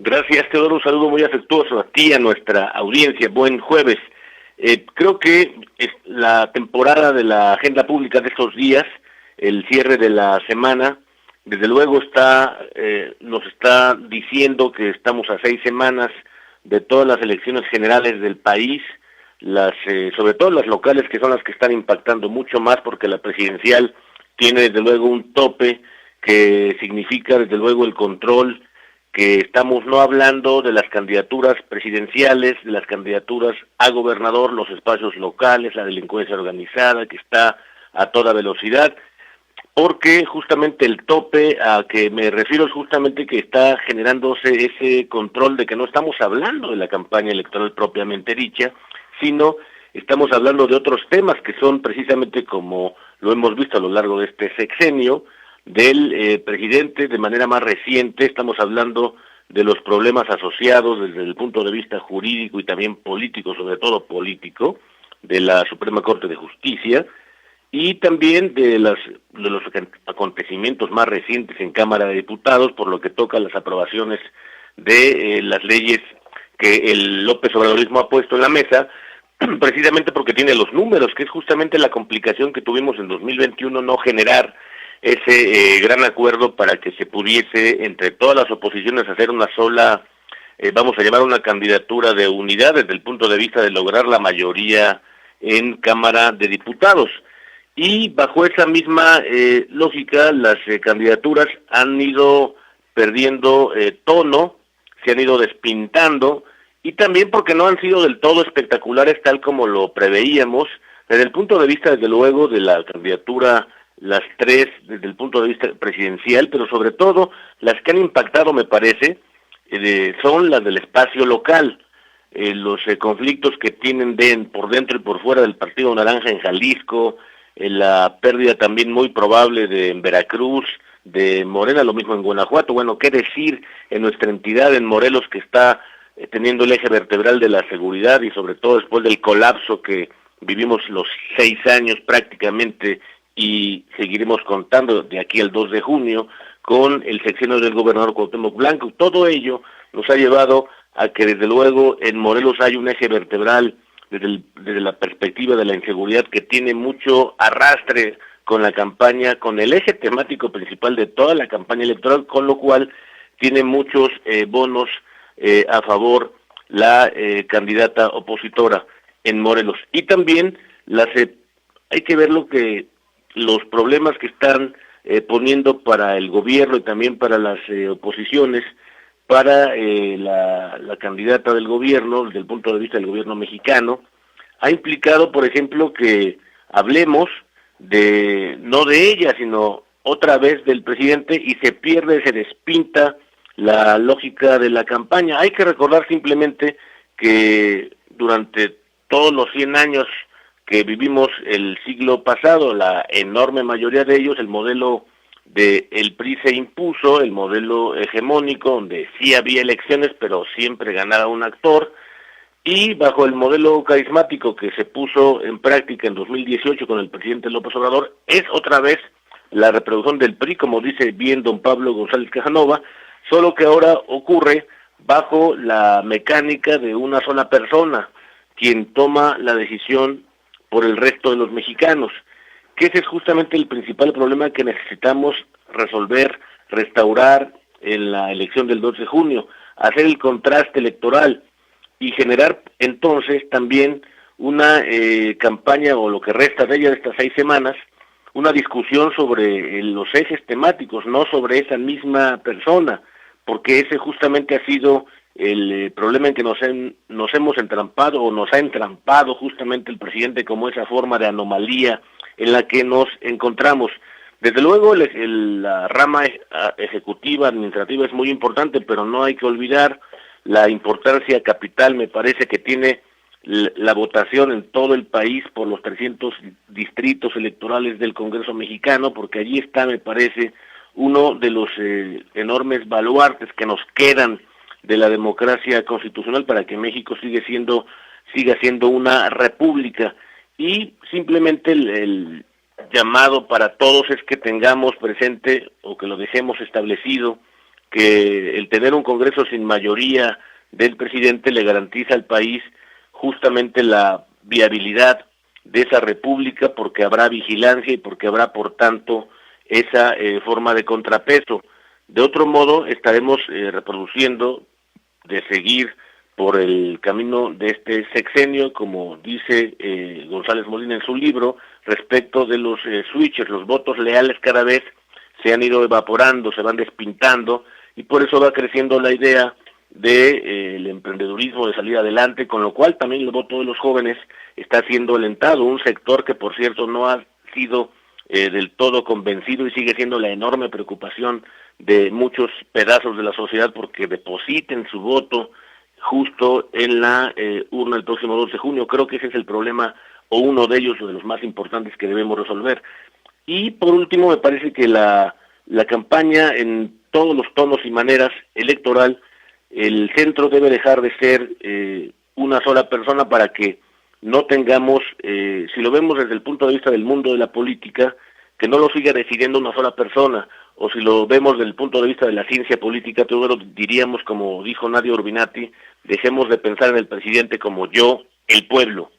Gracias, Teodoro. Un saludo muy afectuoso a ti, a nuestra audiencia. Buen jueves. Creo que la temporada de la agenda pública de estos días, el cierre de la semana, desde luego nos está diciendo que estamos a 6 semanas de todas las elecciones generales del país, sobre todo las locales, que son las que están impactando mucho más, porque la presidencial tiene desde luego un tope que significa desde luego el control, que estamos no hablando de las candidaturas presidenciales, de las candidaturas a gobernador, los espacios locales, la delincuencia organizada que está a toda velocidad, porque justamente el tope a que me refiero es justamente que está generándose ese control de que no estamos hablando de la campaña electoral propiamente dicha, sino estamos hablando de otros temas que son precisamente, como lo hemos visto a lo largo de este sexenio, del presidente. De manera más reciente estamos hablando de los problemas asociados desde el punto de vista jurídico y también político, sobre todo político, de la Suprema Corte de Justicia, y también de los acontecimientos más recientes en Cámara de Diputados, por lo que toca a las aprobaciones de las leyes que el López Obradorismo ha puesto en la mesa, precisamente porque tiene los números, que es justamente la complicación que tuvimos en 2021, no generar ese gran acuerdo para que se pudiese entre todas las oposiciones hacer una sola, vamos a llamar una candidatura de unidad desde el punto de vista de lograr la mayoría en Cámara de Diputados. Y bajo esa misma lógica, las candidaturas han ido perdiendo tono, se han ido despintando, y también porque no han sido del todo espectaculares tal como lo preveíamos, desde el punto de vista, desde luego, de la candidatura, las tres desde el punto de vista presidencial, pero sobre todo las que han impactado, me parece, son las del espacio local, los conflictos que tienen por dentro y por fuera del Partido Naranja en Jalisco, la pérdida también muy probable en Veracruz, de Morena, lo mismo en Guanajuato. Bueno, qué decir en nuestra entidad, en Morelos, que está teniendo el eje vertebral de la seguridad, y sobre todo después del colapso que vivimos los 6 años prácticamente, y seguiremos contando de aquí al 2 de junio, con el sexenio del gobernador Cuauhtémoc Blanco. Todo ello nos ha llevado a que desde luego en Morelos hay un eje vertebral desde la perspectiva de la inseguridad que tiene mucho arrastre con la campaña, con el eje temático principal de toda la campaña electoral, con lo cual tiene muchos bonos a favor la candidata opositora en Morelos. Y también hay que ver los problemas que están poniendo para el gobierno y también para las oposiciones, para la candidata del gobierno, desde el punto de vista del gobierno mexicano. Ha implicado, por ejemplo, que hablemos no de ella, sino otra vez del presidente, y se despinta la lógica de la campaña. Hay que recordar simplemente que durante todos los 100 años que vivimos el siglo pasado, la enorme mayoría de ellos, el modelo del PRI se impuso, el modelo hegemónico, donde sí había elecciones, pero siempre ganaba un actor, y bajo el modelo carismático que se puso en práctica en 2018 con el presidente López Obrador, es otra vez la reproducción del PRI, como dice bien don Pablo González Casanova, solo que ahora ocurre bajo la mecánica de una sola persona, quien toma la decisión por el resto de los mexicanos, que ese es justamente el principal problema que necesitamos resolver, restaurar en la elección del 2 de junio, hacer el contraste electoral y generar entonces también una campaña, o lo que resta de ella de estas 6 semanas, una discusión sobre los ejes temáticos, no sobre esa misma persona, porque ese justamente ha sido el problema en que nos hemos entrampado, o nos ha entrampado justamente el presidente, como esa forma de anomalía en la que nos encontramos. Desde luego la rama ejecutiva, administrativa es muy importante, pero no hay que olvidar la importancia capital, me parece, que tiene la votación en todo el país por los 300 distritos electorales del Congreso mexicano, porque allí está, me parece, uno de los enormes baluartes que nos quedan de la democracia constitucional para que México siga siendo una república. Y simplemente el llamado para todos es que tengamos presente, o que lo dejemos establecido, que el tener un Congreso sin mayoría del presidente le garantiza al país justamente la viabilidad de esa república, porque habrá vigilancia y porque habrá, por tanto, esa forma de contrapeso. De otro modo, estaremos reproduciendo de seguir por el camino de este sexenio, como dice González Molina en su libro, respecto de los switchers, los votos leales cada vez se han ido evaporando, se van despintando, y por eso va creciendo la idea de el emprendedurismo, de salir adelante, con lo cual también el voto de los jóvenes está siendo alentado, un sector que por cierto no ha sido del todo convencido y sigue siendo la enorme preocupación de muchos pedazos de la sociedad porque depositen su voto justo en la urna el próximo 2 de junio. Creo que ese es el problema, o uno de ellos, o de los más importantes que debemos resolver. Y por último, me parece que la campaña en todos los tonos y maneras electoral, el centro debe dejar de ser una sola persona para que no tengamos, si lo vemos desde el punto de vista del mundo de la política, que no lo siga decidiendo una sola persona, o si lo vemos desde el punto de vista de la ciencia política, todos diríamos, como dijo Nadia Urbinati, dejemos de pensar en el presidente como yo, el pueblo.